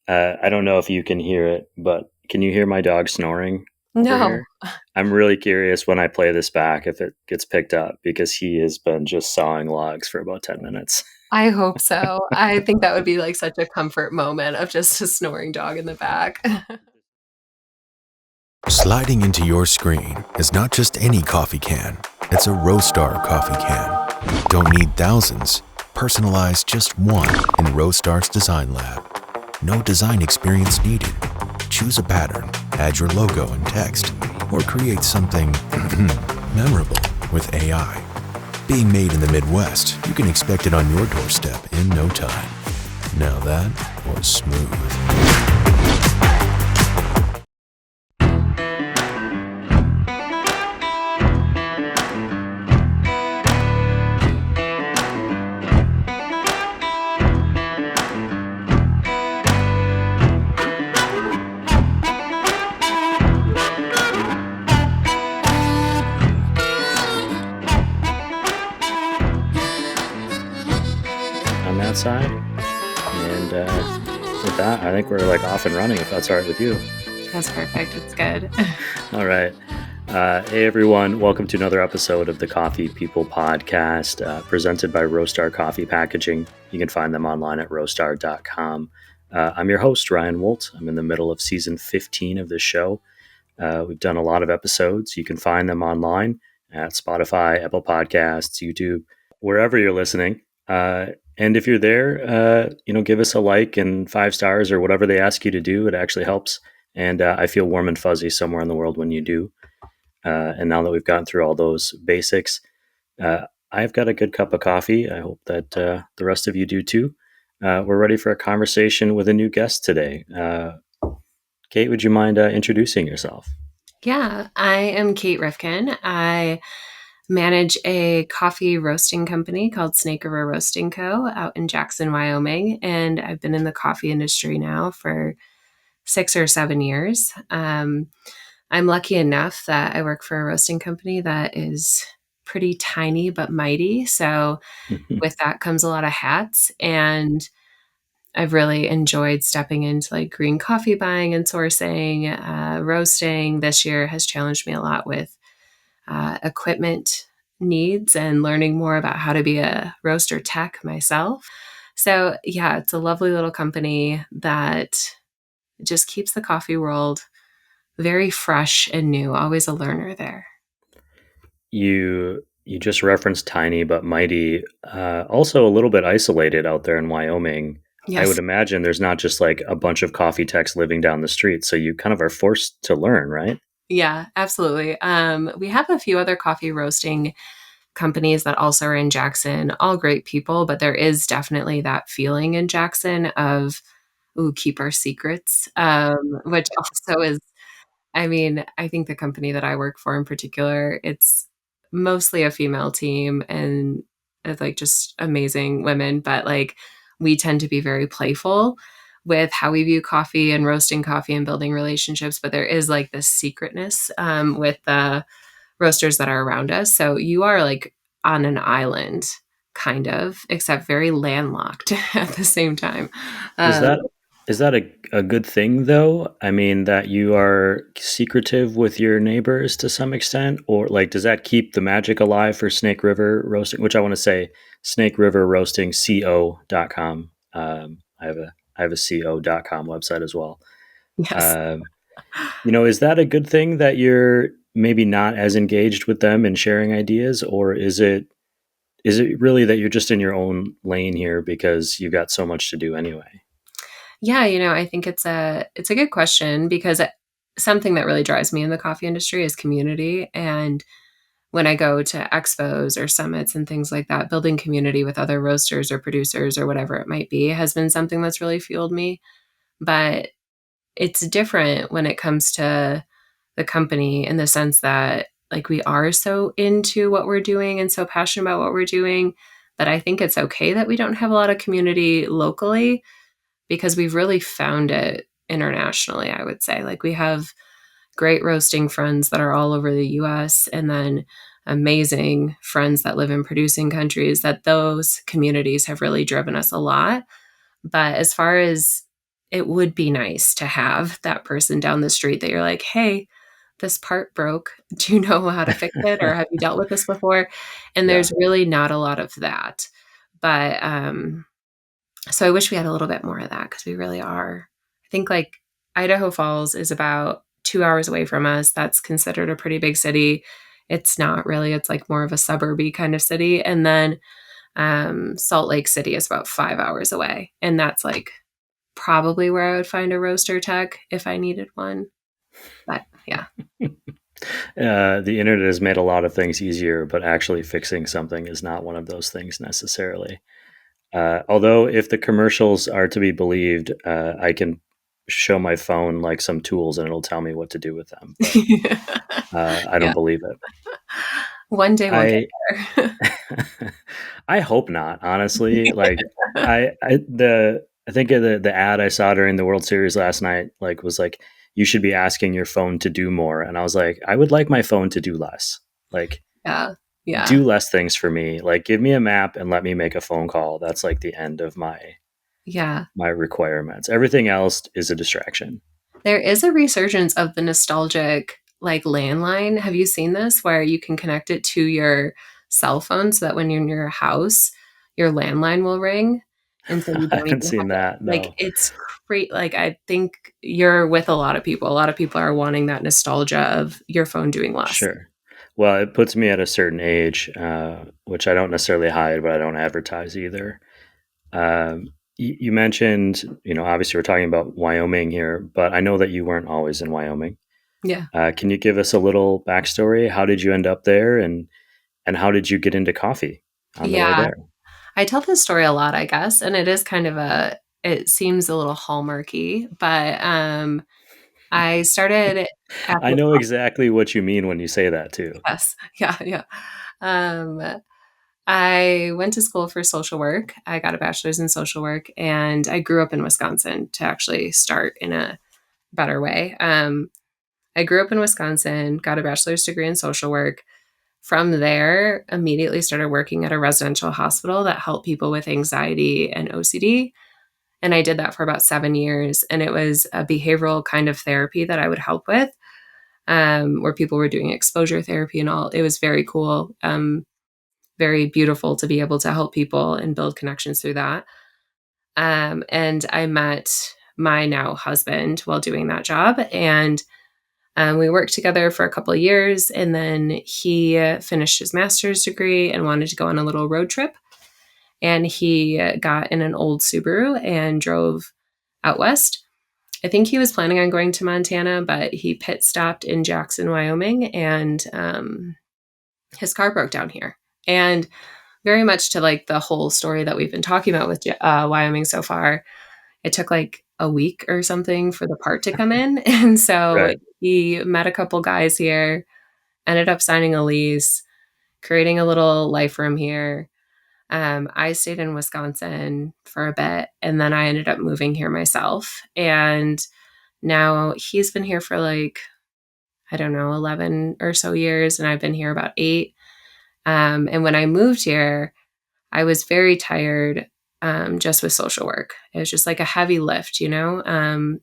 I don't know if you can hear it, but can you hear my dog snoring over No, here? I'm really curious when I play this back if it gets picked up because he has been just sawing logs for about 10 minutes. I hope so. I think that would be like such a comfort moment of just a snoring dog in the back. Sliding into your screen is not just any coffee can, it's a Roastar coffee can. Don't need thousands. Personalize just one in Roastar's Design Lab. No design experience needed. Choose a pattern, add your logo and text, or create something memorable with AI. Being made in the Midwest, you can expect it on your doorstep in no time. Now that was smooth. On that side. And with that, I think we're like off and running if that's all right with you. That's perfect. It's good. All right. Hey, everyone. Welcome to another episode of the Coffee People podcast presented by Roastar Coffee Packaging. You can find them online at roastar.com. I'm your host, Ryan Woldt. I'm in the middle of season 15 of this show. We've done a lot of episodes. You can find them online at Spotify, Apple Podcasts, YouTube, wherever you're listening. And if you're there, give us a like and 5 stars or whatever they ask you to do. It actually helps. And I feel warm and fuzzy somewhere in the world when you do. And now that we've gotten through all those basics, I've got a good cup of coffee. I hope that the rest of you do too. We're ready for a conversation with a new guest today. Cait, would you mind introducing yourself? Yeah, I am Cait Rifkin. I manage a coffee roasting company called Snake River Roasting Co. out in Jackson, Wyoming. And I've been in the coffee industry now for 6 or 7 years. I'm lucky enough that I work for a roasting company that is pretty tiny but mighty. So with that comes a lot of hats. And I've really enjoyed stepping into like green coffee buying and sourcing, roasting. This year has challenged me a lot with equipment needs and learning more about how to be a roaster tech myself. So yeah, it's a lovely little company that just keeps the coffee world very fresh and new. Always a learner there. You just referenced tiny but mighty, also a little bit isolated out there in Wyoming. I would Yes. imagine there's not just like a bunch of coffee techs living down the street, so you kind of are forced to learn, right? Yeah, absolutely. We have a few other coffee roasting companies that also are in Jackson, all great people, but there is definitely that feeling in Jackson of, ooh, keep our secrets, which also is, I mean, I think the company that I work for in particular, it's mostly a female team and it's like just amazing women, but like we tend to be very playful with how we view coffee and roasting coffee and building relationships. But there is like this secretness with the roasters that are around us. So you are like on an island, kind of, except very landlocked at the same time. Is Um, that is that a good thing though? I mean, that you are secretive with your neighbors to some extent, or like does that keep the magic alive for Snake River Roasting? Which I want to say Snake River Roasting co.com. I have a co.com website as well. yes. Um, is that a good thing that you're maybe not as engaged with them in sharing ideas, or is it really that you're just in your own lane here because you've got so much to do anyway? Yeah, I think it's a good question because something that really drives me in the coffee industry is community. And when I go to expos or summits and things like that, building community with other roasters or producers or whatever it might be has been something that's really fueled me. But it's different when it comes to the company in the sense that like we are so into what we're doing and so passionate about what we're doing that I think it's okay that we don't have a lot of community locally because we've really found it internationally, I would say. Like we have great roasting friends that are all over the US and then amazing friends that live in producing countries that those communities have really driven us a lot. But as far as it would be nice to have that person down the street that you're like, hey, this part broke. Do you know how to fix it? Or have you dealt with this before? And Yeah. there's really not a lot of that. But so I wish we had a little bit more of that, because we really are. I think like Idaho Falls is about 2 hours away from us. That's considered a pretty big city. It's not really, it's like more of a suburby kind of city. And then Salt Lake City is about 5 hours away. And that's like probably where I would find a roaster tech if I needed one. But yeah. The internet has made a lot of things easier, but actually fixing something is not one of those things necessarily. Although, if the commercials are to be believed, I can show my phone like some tools and it'll tell me what to do with them. But I don't Yeah. believe it. One day we'll get I there. I hope not. Honestly, like I think the ad I saw during the World Series last night like was like, you should be asking your phone to do more, and I was like, I would like my phone to do less. Like, Yeah. Yeah. do less things for me. Like, give me a map and let me make a phone call. That's like the end of Yeah. my requirements. Everything else is a distraction. There is a resurgence of the nostalgic like landline. Have you seen this, where you can connect it to your cell phone so that when you're in your house, your landline will ring? And so you I don't haven't even seen have to, that. like, No. it's great. Like, I think you're with a lot of people. A lot of people are wanting that nostalgia of your phone doing less. Sure. Well, it puts me at a certain age, which I don't necessarily hide, but I don't advertise either. You mentioned, obviously we're talking about Wyoming here, but I know that you weren't always in Wyoming. Yeah. Can you give us a little backstory? How did you end up there, and how did you get into coffee on the way Yeah. there? I tell this story a lot, I guess, and it is kind of it seems a little hallmarky, but I started at I the know exactly what you mean when you say that too. yes. Yeah, yeah. Um, I went to school for social work. I got a bachelor's in social work, and I grew up in Wisconsin to actually start in a better way. I grew up in Wisconsin, got a bachelor's degree in social work. From there, immediately started working at a residential hospital that helped people with anxiety and OCD. And I did that for about 7 years. And it was a behavioral kind of therapy that I would help with, where people were doing exposure therapy and all. It was very cool, very beautiful to be able to help people and build connections through that. And I met my now husband while doing that job. And we worked together for a couple of years. And then he finished his master's degree and wanted to go on a little road trip. And he got in an old Subaru and drove out west. I think he was planning on going to Montana, but he pit stopped in Jackson, Wyoming, and his car broke down here. And very much to like the whole story that we've been talking about with Wyoming so far, it took like a week or something for the part to come in. And so Right. he met a couple guys here, ended up signing a lease, creating a little life room here. I stayed in Wisconsin for a bit, and then I ended up moving here myself. And now he's been here for like, I don't know, 11 or so years, and I've been here about 8. And when I moved here, I was very tired just with social work. It was just like a heavy lift, you know?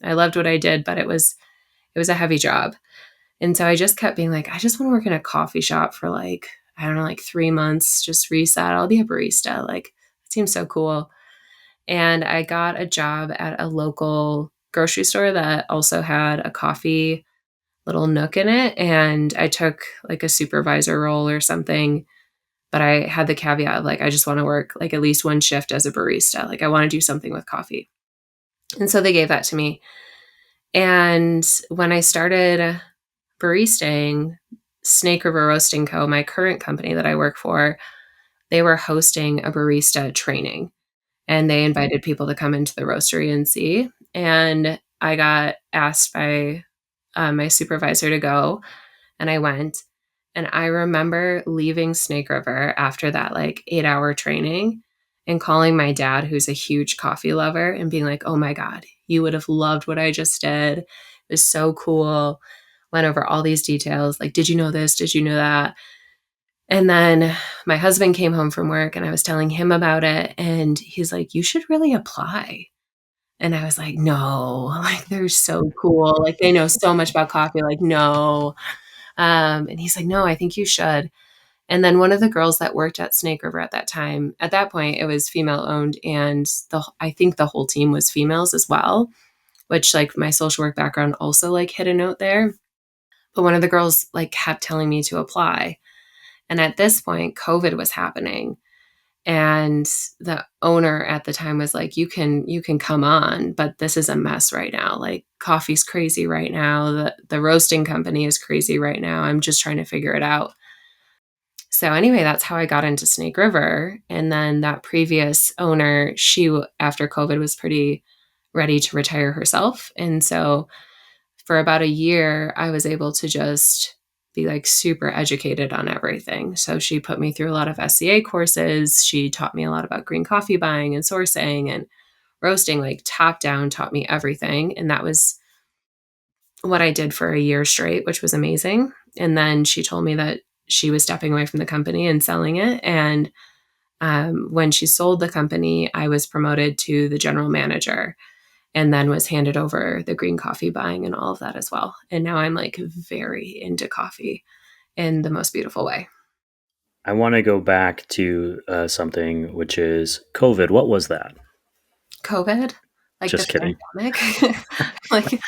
I loved what I did, but it was a heavy job. And so I just kept being like, I just want to work in a coffee shop for like, I don't know, like 3 months, just reset. I'll be a barista. Like, it seems so cool. And I got a job at a local grocery store that also had a coffee little nook in it. And I took like a supervisor role or something. But I had the caveat of like, I just want to work like at least one shift as a barista. Like, I want to do something with coffee. And so they gave that to me. And when I started baristaing, Snake River Roasting Co., my current company that I work for, they were hosting a barista training. And they invited people to come into the roastery and see. And I got asked by my supervisor to go. And I went. And I remember leaving Snake River after that like 8-hour training and calling my dad, who's a huge coffee lover, and being like, oh my God, you would have loved what I just did. It was so cool. Went over all these details. Like, did you know this? Did you know that? And then my husband came home from work and I was telling him about it. And he's like, you should really apply. And I was like, no, like they're so cool. Like they know so much about coffee. Like, no. And he's like, no, I think you should. And then one of the girls that worked at Snake River at that time, at that point, it was female owned, and I think the whole team was females as well, which like my social work background also like hit a note there. But one of the girls like kept telling me to apply. And at this point, COVID was happening. And the owner at the time was like, you can come on, but this is a mess right now. Like coffee's crazy right now. The roasting company is crazy right now. I'm just trying to figure it out. So anyway, that's how I got into Snake River. And then that previous owner, she, after COVID, was pretty ready to retire herself. And so for about a year, I was able to just be like super educated on everything. So she put me through a lot of SCA courses. She taught me a lot about green coffee buying and sourcing and roasting, like top down, taught me everything. And that was what I did for a year straight, which was amazing. And then she told me that she was stepping away from the company and selling it. And when she sold the company, I was promoted to the general manager and then was handed over the green coffee buying and all of that as well. And now I'm like very into coffee in the most beautiful way. I want to go back to something, which is COVID. What was that? COVID? Like Just the kidding. pandemic? Like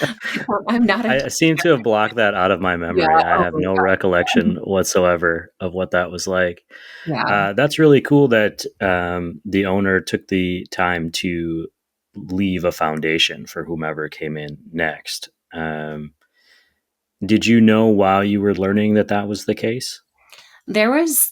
I'm not. I seem to have blocked that out of my memory. Yeah. I Oh have my no God. recollection whatsoever of what that was like. Yeah. That's really cool that the owner took the time to leave a foundation for whomever came in next. Did you know while you were learning that that was the case? There was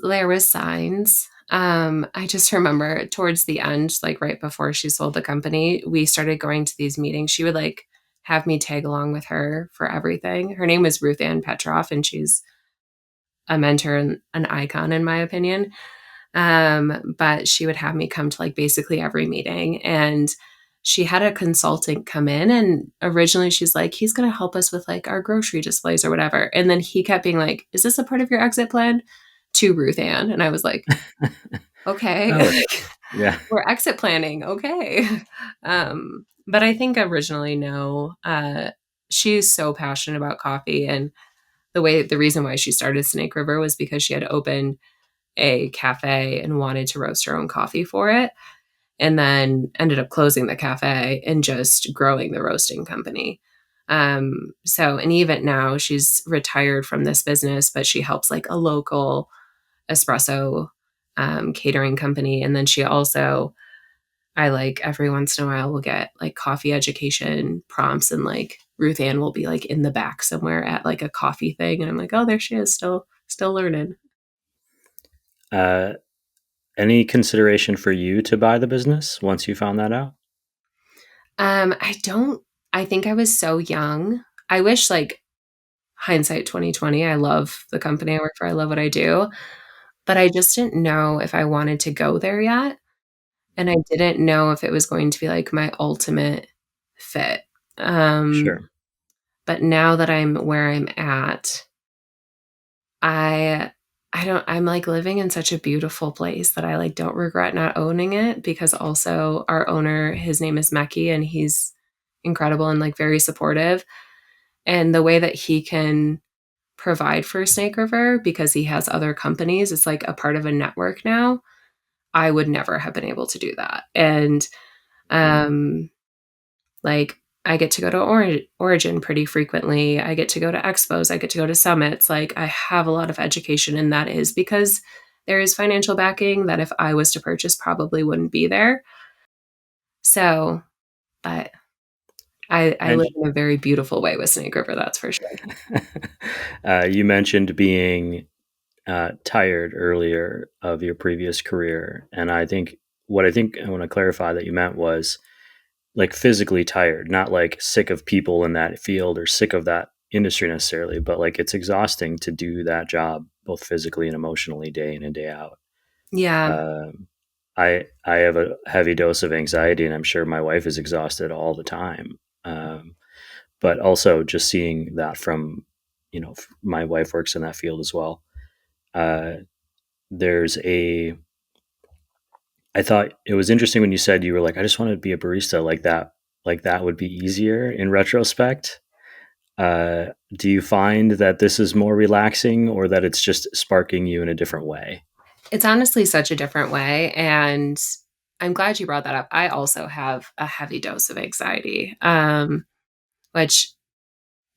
signs. I just remember towards the end, like right before she sold the company, we started going to these meetings. She would like have me tag along with her for everything. Her name was Ruth Ann Petroff, and she's a mentor and an icon in my opinion. But she would have me come to like basically every meeting, and she had a consultant come in, and originally she's like, he's going to help us with like our grocery displays or whatever. And then he kept being like, is this a part of your exit plan? To Ruth Ann. And I was like, okay, Oh, yeah. we're exit planning. Okay. But I think originally, no, she's so passionate about coffee. And the reason why she started Snake River was because she had opened a cafe and wanted to roast her own coffee for it. And then ended up closing the cafe and just growing the roasting company. And even now she's retired from this business, but she helps like a local espresso catering company. And then she also, I like every once in a while will get like coffee education prompts, and like Ruth Ann will be like in the back somewhere at like a coffee thing. And I'm like, oh, there she is, still learning. Any consideration for you to buy the business once you found that out? I think I was so young. I wish like hindsight 2020, I love the company I work for. I love what I do, but I just didn't know if I wanted to go there yet. And I didn't know if it was going to be like my ultimate fit. Sure. But now that I'm where I'm at, I I'm like living in such a beautiful place that I like don't regret not owning it, because also our owner, his name is Meki, and he's incredible and like very supportive. And the way that he can provide for Snake River, because he has other companies, it's like a part of a network now. I would never have been able to do that. And like I get to go to Origin pretty frequently. I get to go to expos. I get to go to summits. Like I have a lot of education, and that is because there is financial backing that if I was to purchase probably wouldn't be there. So, but I And live in a very beautiful way with Snake River, that's for sure. you mentioned being tired earlier of your previous career. And I think I want to clarify that you meant was like physically tired, not like sick of people in that field or sick of that industry necessarily, but like it's exhausting to do that job both physically and emotionally day in and day out. Yeah. I have a heavy dose of anxiety, and I'm sure my wife is exhausted all the time. But also just seeing that from, my wife works in that field as well. There's I thought it was interesting when you said you were like, I just want to be a barista like that. like that would be easier in retrospect. Do you find that this is more relaxing or that it's just sparking you in a different way? It's honestly such a different way. And I'm glad you brought that up. I also have a heavy dose of anxiety, which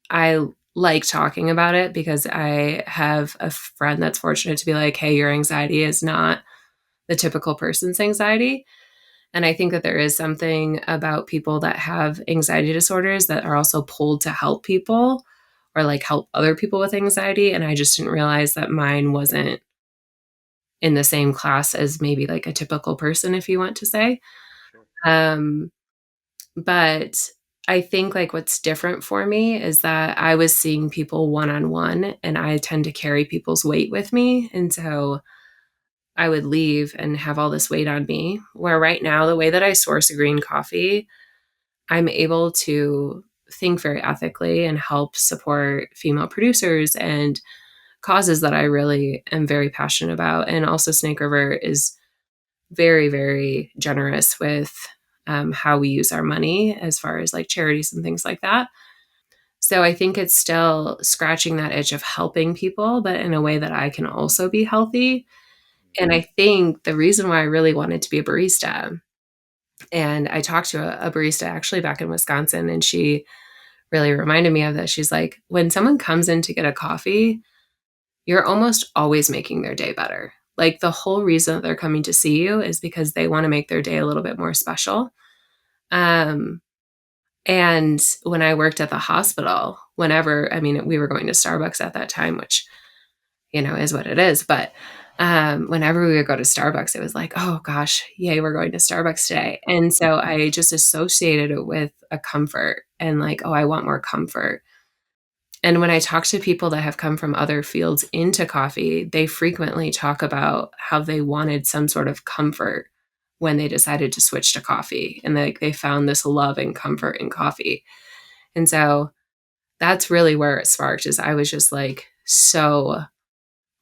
I like talking about it because I have a friend that's fortunate to be like, hey, your anxiety is not the typical person's anxiety. And I think that there is something about people that have anxiety disorders that are also pulled to help people or like help other people with anxiety. And I just didn't realize that mine wasn't in the same class as maybe like a typical person, if you want to say. Um, but I think like what's different for me is that I was seeing people one on one and I tend to carry people's weight with me. And so I would leave and have all this weight on me. Where right now, the way that I source a green coffee, I'm able to think very ethically and help support female producers and causes that I really am very passionate about. And also, Snake River is very, very generous with how we use our money as far as like charities and things like that. So I think it's still scratching that itch of helping people, but in a way that I can also be healthy. And I think the reason why I really wanted to be a barista, and I talked to a barista actually back in Wisconsin, and she really reminded me of this. She's like, when someone comes in to get a coffee, you're almost always making their day better. Like the whole reason that they're coming to see you is because they want to make their day a little bit more special. Um, and when I worked at the hospital, whenever, I mean, we were going to Starbucks at that time, which, you know, is what it is. But whenever we would go to Starbucks, it was like, oh gosh, yay, we're going to Starbucks today. And so I just associated it with a comfort and like, oh, I want more comfort. And when I talk to people that have come from other fields into coffee, they frequently talk about how they wanted some sort of comfort when they decided to switch to coffee. And they found this love and comfort in coffee. And so that's really where it sparked is I was just like so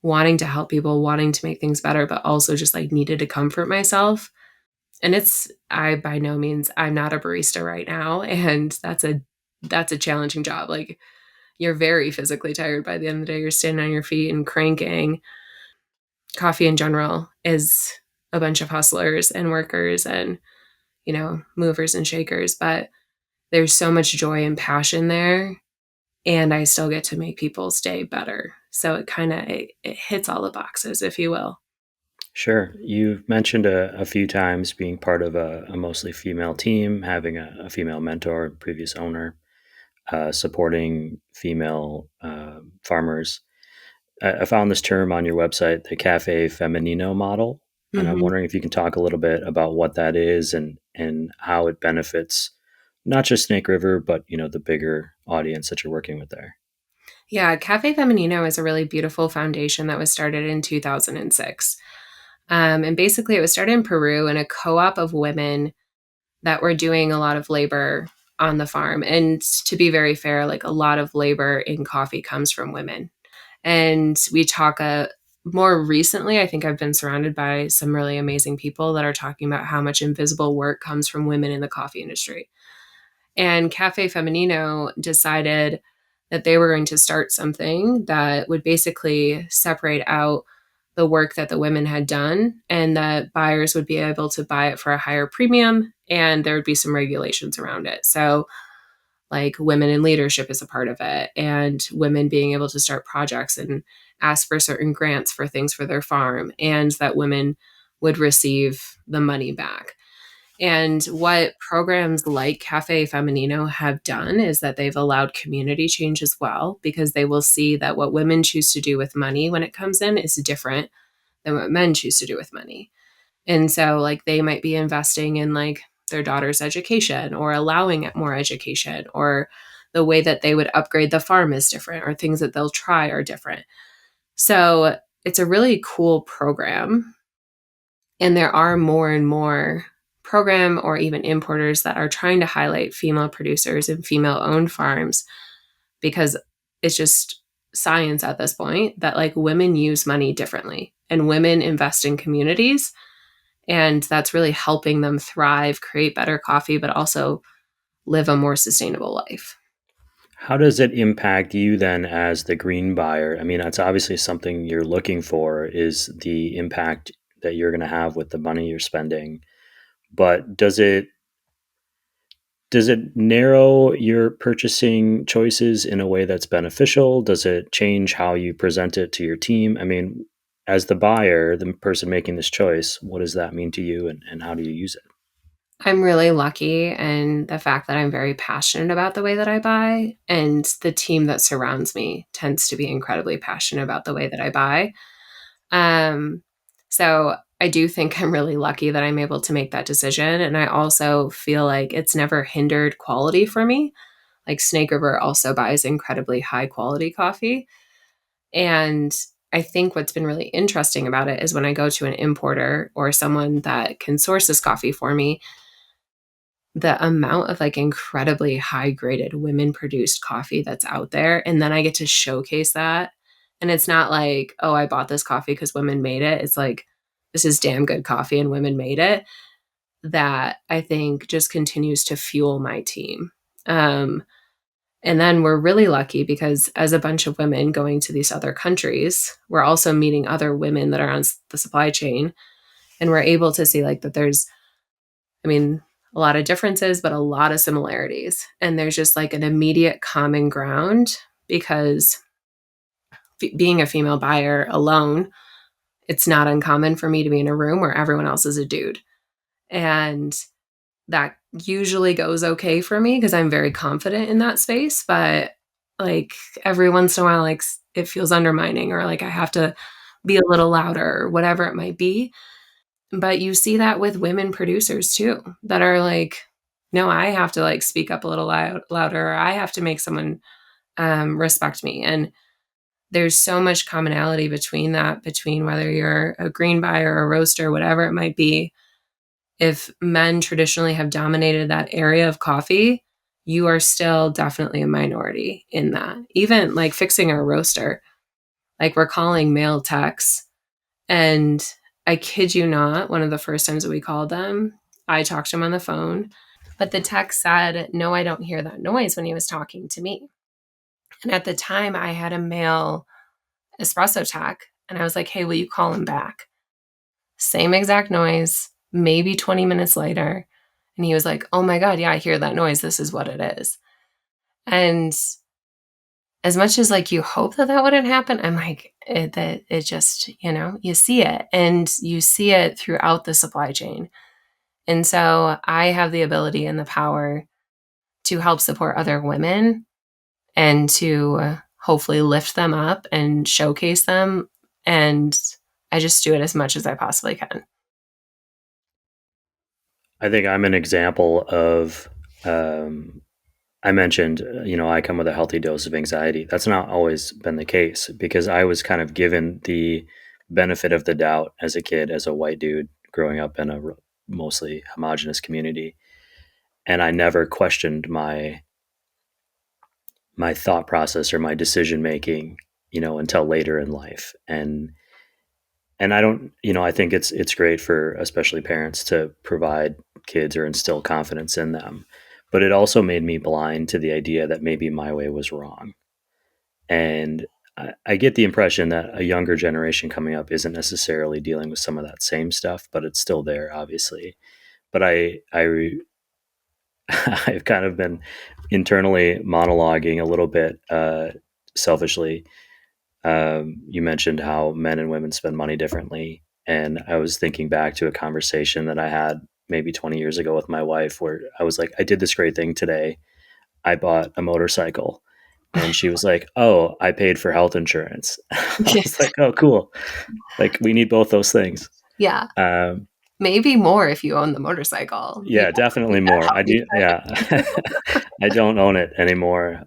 wanting to help people, wanting to make things better, but also just like needed to comfort myself. And I by no means, I'm not a barista right now. And that's a challenging job. Like you're very physically tired by the end of the day. You're standing on your feet and cranking. Coffee in general is a bunch of hustlers and workers and, you know, movers and shakers, but there's so much joy and passion there. And I still get to make people's day better. So it hits all the boxes, if you will. Sure. You've mentioned a few times being part of a mostly female team, having a female mentor, previous owner, supporting female farmers. I found this term on your website, the Cafe Feminino model. And I'm Mm-hmm. wondering if you can talk a little bit about what that is and how it benefits not just Snake River, but you know the bigger audience that you're working with there. Yeah, Cafe Feminino is a really beautiful foundation that was started in 2006. And basically, it was started in Peru in a co op of women that were doing a lot of labor on the farm. And to be very fair, like a lot of labor in coffee comes from women. And we talk more recently, I think I've been surrounded by some really amazing people that are talking about how much invisible work comes from women in the coffee industry. And Cafe Feminino decided that they were going to start something that would basically separate out the work that the women had done and that buyers would be able to buy it for a higher premium and there would be some regulations around it. So like women in leadership is a part of it and women being able to start projects and ask for certain grants for things for their farm and that women would receive the money back. And what programs like Cafe Feminino have done is that they've allowed community change as well, because they will see that what women choose to do with money when it comes in is different than what men choose to do with money. And so like they might be investing in like their daughter's education or allowing more education, or the way that they would upgrade the farm is different, or things that they'll try are different. So it's a really cool program. And there are more and more program or even importers that are trying to highlight female producers and female owned farms, because it's just science at this point that like women use money differently and women invest in communities, and that's really helping them thrive, create better coffee, but also live a more sustainable life. How does it impact you then as the green buyer? I mean, that's obviously something you're looking for, is the impact that you're going to have with the money you're spending. But does it narrow your purchasing choices in a way that's beneficial? Does it change how you present it to your team? I mean, as the buyer, the person making this choice, what does that mean to you, and how do you use it? I'm really lucky in the fact that I'm very passionate about the way that I buy, and the team that surrounds me tends to be incredibly passionate about the way that I buy. So I do think I'm really lucky that I'm able to make that decision. And I also feel like it's never hindered quality for me. Like Snake River also buys incredibly high quality coffee. And I think what's been really interesting about it is when I go to an importer or someone that can source this coffee for me, the amount of like incredibly high graded women produced coffee that's out there. And then I get to showcase that. And it's not like, oh, I bought this coffee because women made it. It's like, this is damn good coffee and women made it. That I think just continues to fuel my team. And then we're really lucky because as a bunch of women going to these other countries, we're also meeting other women that are on the supply chain. And we're able to see like that there's, I mean, a lot of differences, but a lot of similarities. And there's just like an immediate common ground because being a female buyer alone, it's not uncommon for me to be in a room where everyone else is a dude. And that usually goes okay for me because I'm very confident in that space. But like every once in a while, like it feels undermining or like I have to be a little louder or whatever it might be. But you see that with women producers too, that are like, no, I have to like speak up a little louder. Or I have to make someone respect me. And there's so much commonality between that, between whether you're a green buyer, a roaster, whatever it might be. If men traditionally have dominated that area of coffee, you are still definitely a minority in that. Even like fixing our roaster, like we're calling male techs. And I kid you not, one of the first times that we called them, I talked to him on the phone, but the tech said, no, I don't hear that noise when he was talking to me. And at the time, I had a male espresso tech, and I was like, hey, will you call him back? Same exact noise, maybe 20 minutes later. And he was like, oh my God, yeah, I hear that noise. This is what it is. And as much as like you hope that that wouldn't happen, I'm like, it just, you see it and you see it throughout the supply chain. And so I have the ability and the power to help support other women and to hopefully lift them up and showcase them. And I just do it as much as I possibly can. I think I'm an example of, I mentioned, I come with a healthy dose of anxiety. That's not always been the case because I was kind of given the benefit of the doubt as a kid, as a white dude growing up in a mostly homogenous community. And I never questioned my thought process or my decision making, until later in life. And I don't, I think it's great for especially parents to provide kids or instill confidence in them. But it also made me blind to the idea that maybe my way was wrong. And I get the impression that a younger generation coming up isn't necessarily dealing with some of that same stuff, but it's still there, obviously. But I've kind of been internally monologuing a little bit selfishly. You mentioned how men and women spend money differently. And I was thinking back to a conversation that I had maybe 20 years ago with my wife where I was like, I did this great thing today. I bought a motorcycle. And she was like, oh, I paid for health insurance. I was like, oh, cool. Like, we need both those things. Yeah. Maybe more if you own the motorcycle. Yeah, definitely more. I do. Yeah. I don't own it anymore.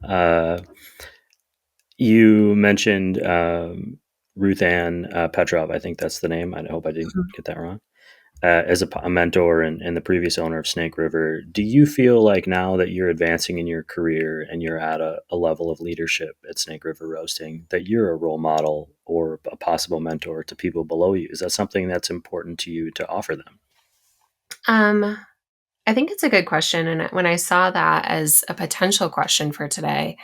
You mentioned Ruth Ann Petrov. I think that's the name. I hope I didn't get that wrong. As a mentor and the previous owner of Snake River, do you feel like now that you're advancing in your career and you're at a level of leadership at Snake River Roasting, that you're a role model or a possible mentor to people below you? Is that something that's important to you to offer them? I think it's a good question. And when I saw that as a potential question for today,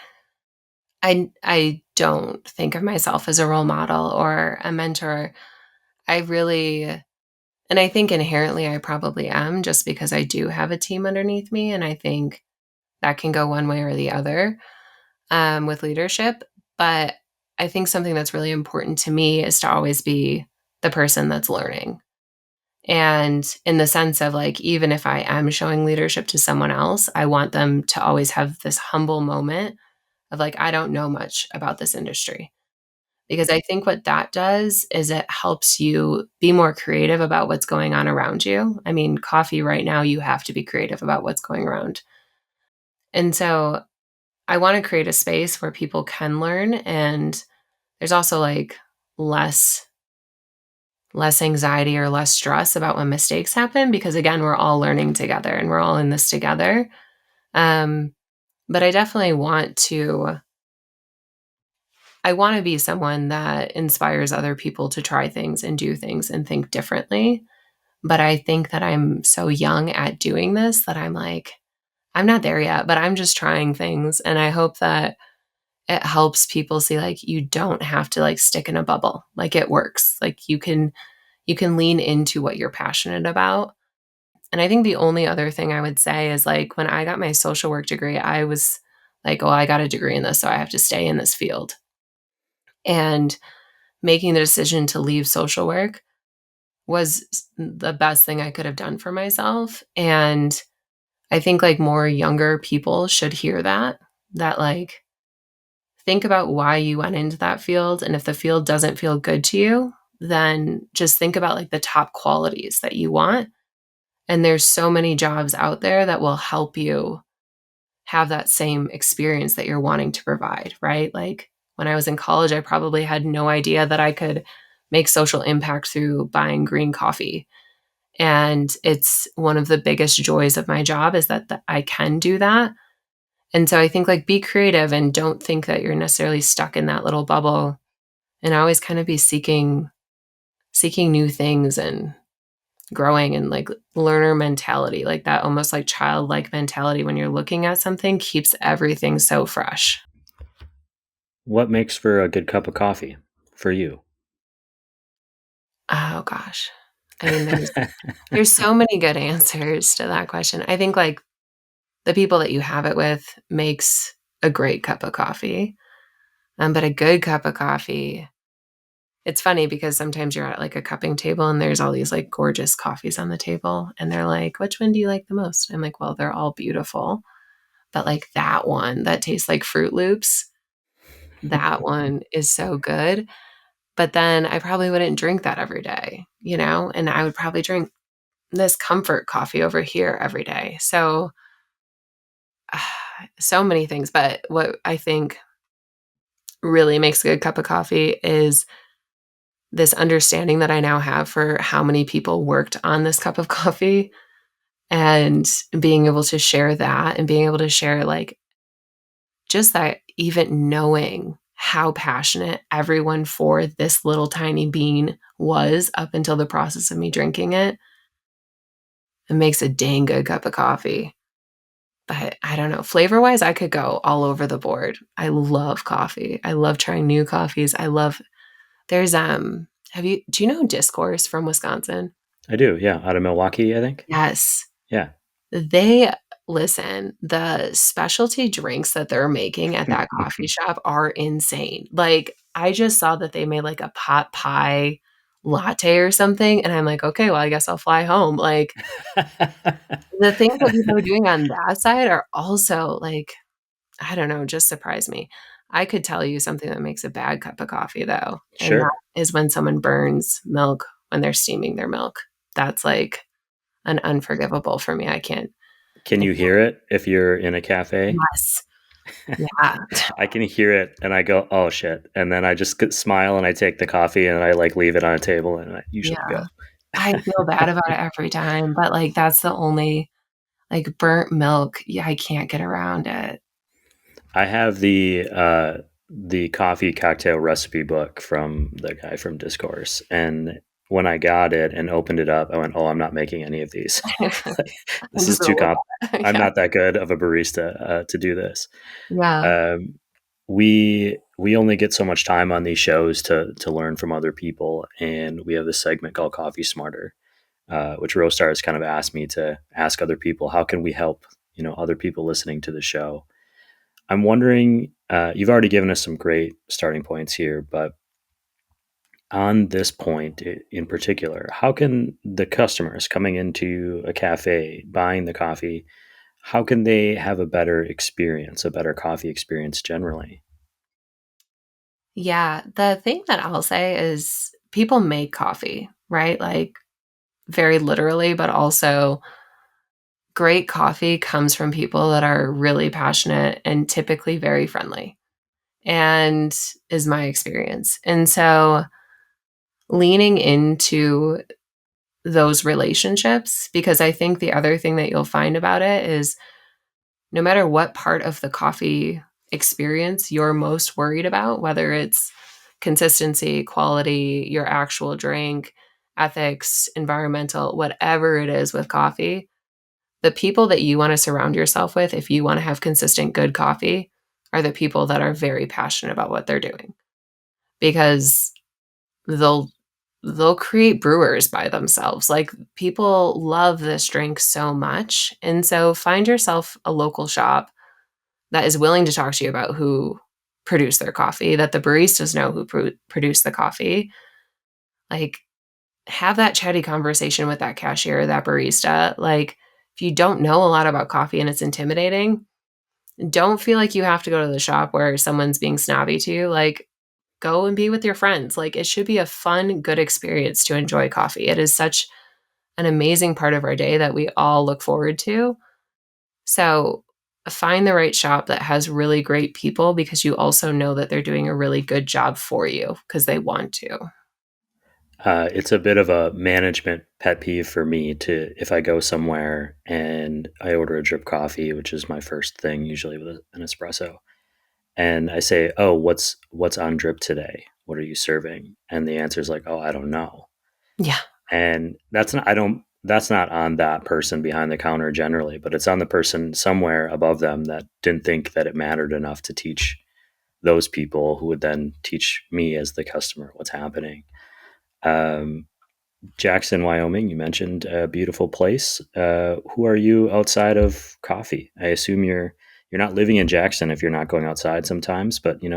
I don't think of myself as a role model or a mentor. I really, and I think inherently I probably am just because I do have a team underneath me. And I think that can go one way or the other with leadership. But I think something that's really important to me is to always be the person that's learning. And in the sense of like, even if I am showing leadership to someone else, I want them to always have this humble moment of like, I don't know much about this industry. Because I think what that does is it helps you be more creative about what's going on around you. I mean, coffee right now, you have to be creative about what's going around. And so I want to create a space where people can learn, and there's also like less anxiety or less stress about when mistakes happen, because again, we're all learning together and we're all in this together. But I definitely want to be someone that inspires other people to try things and do things and think differently. But I think that I'm so young at doing this that I'm like, I'm not there yet, but I'm just trying things. And I hope that it helps people see like you don't have to like stick in a bubble. Like it works. Like you can lean into what you're passionate about. And I think the only other thing I would say is like when I got my social work degree, I was like, oh, I got a degree in this, so I have to stay in this field. And making the decision to leave social work was the best thing I could have done for myself. And I think like more younger people should hear that like, think about why you went into that field. And if the field doesn't feel good to you, then just think about like the top qualities that you want. And there's so many jobs out there that will help you have that same experience that you're wanting to provide, right? Like when I was in college, I probably had no idea that I could make social impact through buying green coffee. And it's one of the biggest joys of my job is that I can do that. And so I think like be creative and don't think that you're necessarily stuck in that little bubble, and always kind of be seeking new things and growing, and like learner mentality, like that almost like childlike mentality when you're looking at something keeps everything so fresh. What makes for a good cup of coffee for you? Oh gosh. I mean, there's so many good answers to that question. I think like the people that you have it with makes a great cup of coffee. But a good cup of coffee, it's funny because sometimes you're at like a cupping table and there's all these like gorgeous coffees on the table and they're like, which one do you like the most? I'm like, well, they're all beautiful. But like that one that tastes like Fruit Loops, that one is so good. But then I probably wouldn't drink that every day, and I would probably drink this comfort coffee over here every day. So, so many things. But what I think really makes a good cup of coffee is this understanding that I now have for how many people worked on this cup of coffee, and being able to share that, and being able to share like just that, even knowing how passionate everyone for this little tiny bean was up until the process of me drinking it. It makes a dang good cup of coffee. But I don't know, flavor wise, I could go all over the board. I love coffee. I love trying new coffees. There's do you know Discourse from Wisconsin? I do, yeah. Out of Milwaukee, I think. Yes. Yeah. The specialty drinks that they're making at that coffee shop are insane. Like, I just saw that they made like a pot pie latte or something, and I'm like, okay, well, I guess I'll fly home. Like, the things that people are doing on that side are also like, I don't know, just surprise me. I could tell you something that makes a bad cup of coffee though, and that Sure. is when someone burns milk when they're steaming their milk. That's like an unforgivable for me. I can't. Can you hear it if you're in a cafe? Yes. Yeah. I can hear it and I go, oh shit. And then I just smile and I take the coffee and I like leave it on a table and I usually Yeah. go. I feel bad about it every time, but like that's the only like burnt milk. Yeah, I can't get around it. I have the coffee cocktail recipe book from the guy from Discourse, and when I got it and opened it up, I went, "Oh, I'm not making any of these. Like, this is too comp. I'm Yeah. not that good of a barista to do this." Yeah. Um, we only get so much time on these shows to learn from other people, and we have this segment called Coffee Smarter, which Roastar has kind of asked me to ask other people, how can we help other people listening to the show. I'm wondering, you've already given us some great starting points here, but on this point in particular, how can the customers coming into a cafe buying the coffee, how can they have a better experience, a better coffee experience generally? Yeah. The thing that I'll say is people make coffee, right? Like very literally, but also great coffee comes from people that are really passionate and typically very friendly, and is my experience. And so leaning into those relationships, because I think the other thing that you'll find about it is no matter what part of the coffee experience you're most worried about, whether it's consistency, quality, your actual drink, ethics, environmental, whatever it is with coffee, the people that you want to surround yourself with, if you want to have consistent good coffee, are the people that are very passionate about what they're doing, because they'll they'll create brewers by themselves. Like people love this drink so much. And so find yourself a local shop that is willing to talk to you about who produced their coffee, that the baristas know who produced the coffee. Like have that chatty conversation with that cashier, that barista. Like if you don't know a lot about coffee and it's intimidating, don't feel like you have to go to the shop where someone's being snobby to you. Like go and be with your friends. Like it should be a fun, good experience to enjoy coffee. It is such an amazing part of our day that we all look forward to. So find the right shop that has really great people, because you also know that they're doing a really good job for you because they want to. It's a bit of a management pet peeve for me to if I go somewhere and I order a drip coffee, which is my first thing usually with an espresso, and I say, "Oh, what's on drip today? What are you serving?" And the answer is like, "Oh, I don't know." Yeah. And that's not on that person behind the counter generally, but it's on the person somewhere above them that didn't think that it mattered enough to teach those people who would then teach me as the customer what's happening. Um, Jackson, Wyoming, you mentioned a beautiful place. Who are you outside of coffee? I assume you're not living in Jackson if you're not going outside sometimes, but Yeah.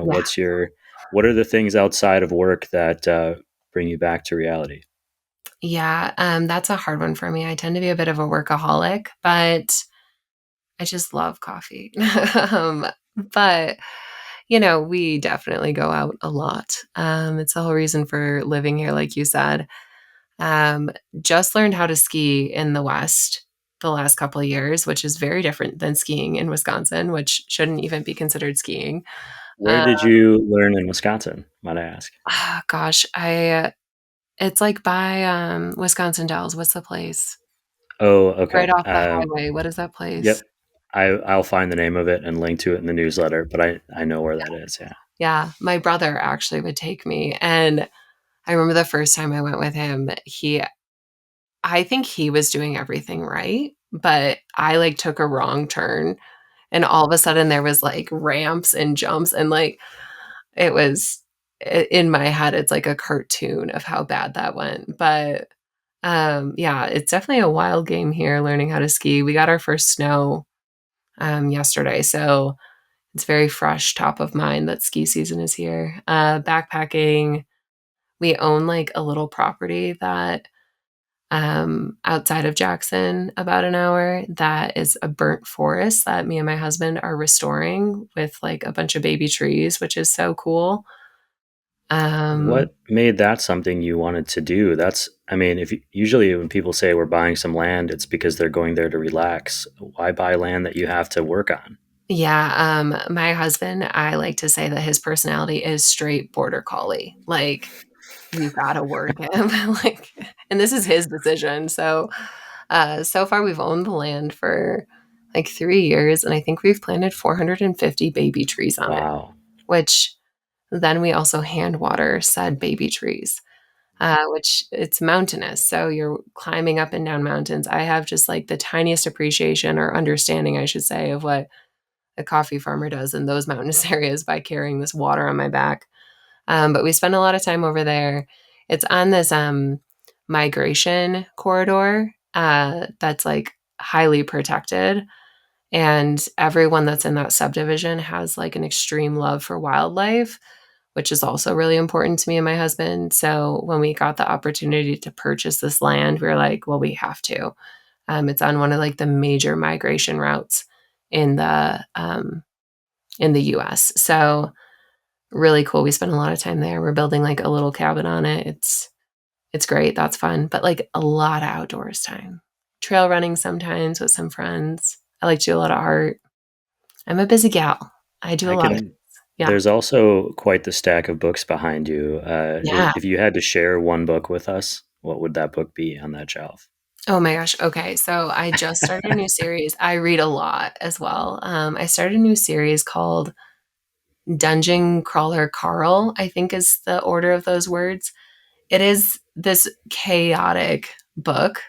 what are the things outside of work that bring you back to reality? Yeah. That's a hard one for me. I tend to be a bit of a workaholic, but I just love coffee. But we definitely go out a lot. It's the whole reason for living here, like you said. Um, just learned how to ski in the West the last couple of years, which is very different than skiing in Wisconsin, which shouldn't even be considered skiing. Where Uh, did you learn in Wisconsin, might I ask? gosh, I it's like by Wisconsin Dells. What's the place? Oh, Right okay. off the highway. What is that place? Yep. I'll find the name of it and link to it in the newsletter, but I know where that is. Yeah. Yeah, my brother actually would take me, and I remember the first time I went with him, I think he was doing everything right, but I like took a wrong turn, and all of a sudden there was like ramps and jumps, and like it was in my head it's like a cartoon of how bad that went. But yeah, it's definitely a wild game here learning how to ski. We got our first snow yesterday, so it's very fresh top of mind that ski season is here. Backpacking, we own like a little property that outside of Jackson, about an hour, that is a burnt forest that me and my husband are restoring with like a bunch of baby trees, which is so cool. Um, What made that something you wanted to do? I mean, if usually when people say we're buying some land, it's because they're going there to relax. Why buy land that you have to work on? yeah, my husband, I like to say that his personality is straight border collie. Like you gotta work him, like, and this is his decision. So, so far we've owned the land for like 3 years, and I think we've planted 450 baby trees on it, Wow. which then we also hand water said baby trees. which it's mountainous. So you're climbing up and down mountains. I have just like the tiniest appreciation or understanding, I should say, of what a coffee farmer does in those mountainous areas by carrying this water on my back. But we spend a lot of time over there. It's on this migration corridor that's like highly protected. And everyone that's in that subdivision has like an extreme love for wildlife, which is also really important to me and my husband. So when we got the opportunity to purchase this land, we were like, well, we have to. It's on one of like the major migration routes in the US. So really cool. We spent a lot of time there. We're building like a little cabin on it. It's great. That's fun. But like a lot of outdoors time. Trail running sometimes with some friends. I like to do a lot of art. I'm a busy gal. I do a lot of things. Yeah. There's also quite the stack of books behind you. Yeah. If you had to share one book with us, what would that book be on that shelf? Oh my gosh. Okay. So I just started a new series. I read a lot as well. I started a new series called Dungeon Crawler Carl, I think is the order of those words. It is this chaotic book,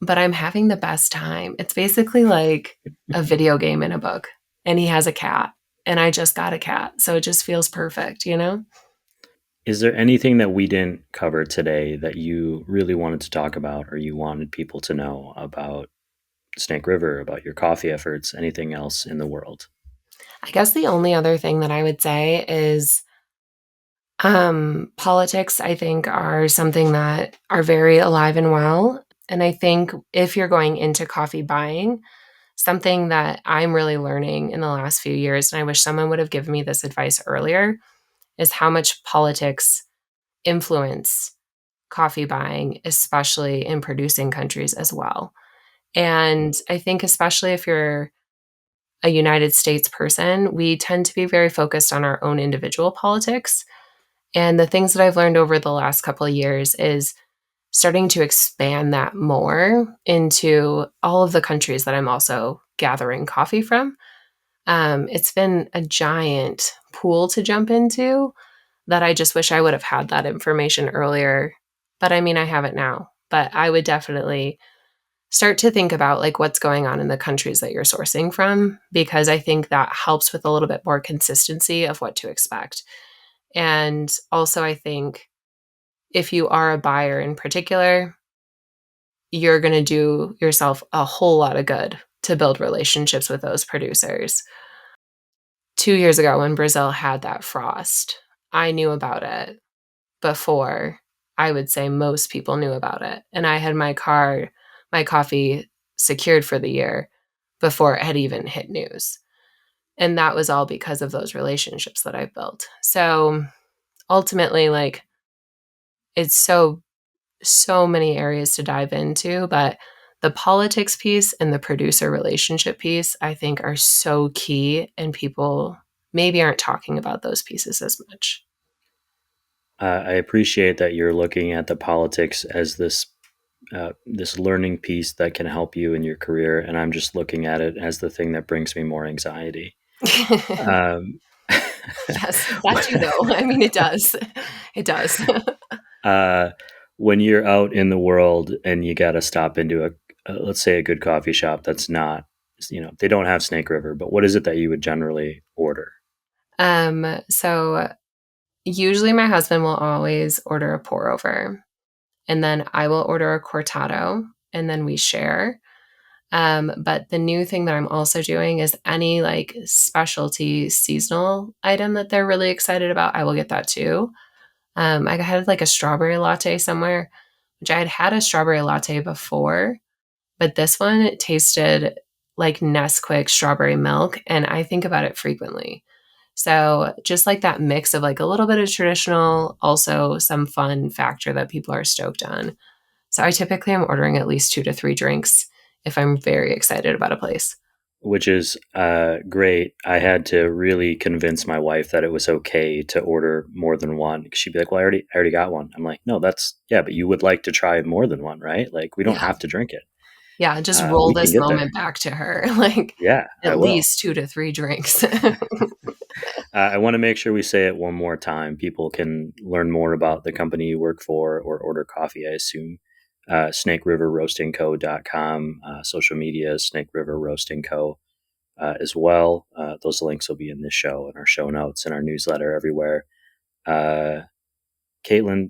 but I'm having the best time. It's basically like a video game in a book, and he has a cat, and I just got a cat. So it just feels perfect, you know? Is there anything that we didn't cover today that you really wanted to talk about or you wanted people to know about Snake River, about your coffee efforts, anything else in the world? I guess the only other thing that I would say is politics, I think, are something that are very alive and well. And I think if you're going into coffee buying, something that I'm really learning in the last few years, and I wish someone would have given me this advice earlier, is how much politics influence coffee buying, especially in producing countries as well. And I think, especially if you're a United States person, we tend to be very focused on our own individual politics. And the things that I've learned over the last couple of years is starting to expand that more into all of the countries that I'm also gathering coffee from. It's been a giant pool to jump into that I just wish I would have had that information earlier. But I mean, I have it now. But I would definitely start to think about like what's going on in the countries that you're sourcing from, because I think that helps with a little bit more consistency of what to expect. And also, I think if you are a buyer in particular, you're going to do yourself a whole lot of good to build relationships with those producers. 2 years ago, when Brazil had that frost, I knew about it before I would say most people knew about it. And I had my coffee secured for the year before it had even hit news. And that was all because of those relationships that I built. So ultimately, like, it's so many areas to dive into, but the politics piece and the producer relationship piece, I think, are so key, and people maybe aren't talking about those pieces as much. I appreciate that you're looking at the politics as this learning piece that can help you in your career, and I'm just looking at it as the thing that brings me more anxiety. Um, Yes, that too, though. I mean, it does. It does. When you're out in the world and you got to stop into let's say a good coffee shop that's not, they don't have Snake River, but what is it that you would generally order? So usually my husband will always order a pour over, and then I will order a cortado, and then we share. But the new thing that I'm also doing is any like specialty seasonal item that they're really excited about, I will get that too. I had like a strawberry latte somewhere, which I had had a strawberry latte before, but this one, it tasted like Nesquik strawberry milk, and I think about it frequently. So just like that mix of like a little bit of traditional, also some fun factor that people are stoked on. So I typically am ordering at least 2 to 3 drinks if I'm very excited about a place. Which is great. I had to really convince my wife that it was okay to order more than one. She'd be like, "Well, I already got one." I'm like, "No, yeah, but you would like to try more than one, right? Like, we don't have to drink it. Yeah, just roll We can this get there." moment back to her. Like, Yeah, I at will. least 2 to 3 drinks. I want to make sure we say it one more time. People can learn more about the company you work for or order coffee, I assume. SnakeRiverRoastingCo.com, social media, Snake River Roasting Co. As well. Those links will be in this show and our show notes and our newsletter everywhere. Caitlin,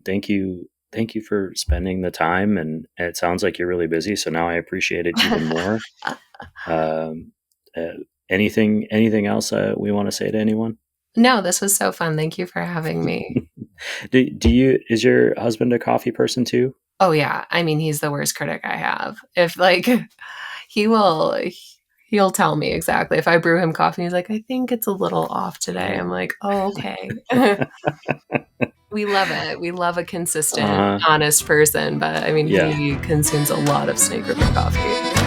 thank you for spending the time, and it sounds like you're really busy, so now I appreciate it even more. Anything else we want to say to anyone? No, this was so fun. Thank you for having me. Is your husband a coffee person too? Oh yeah. I mean, he's the worst critic I have. If he'll tell me exactly. If I brew him coffee, he's like, I think it's a little off today. I'm like, oh, okay. We love it. We love a consistent, honest person. But I mean, he consumes a lot of Snake River coffee.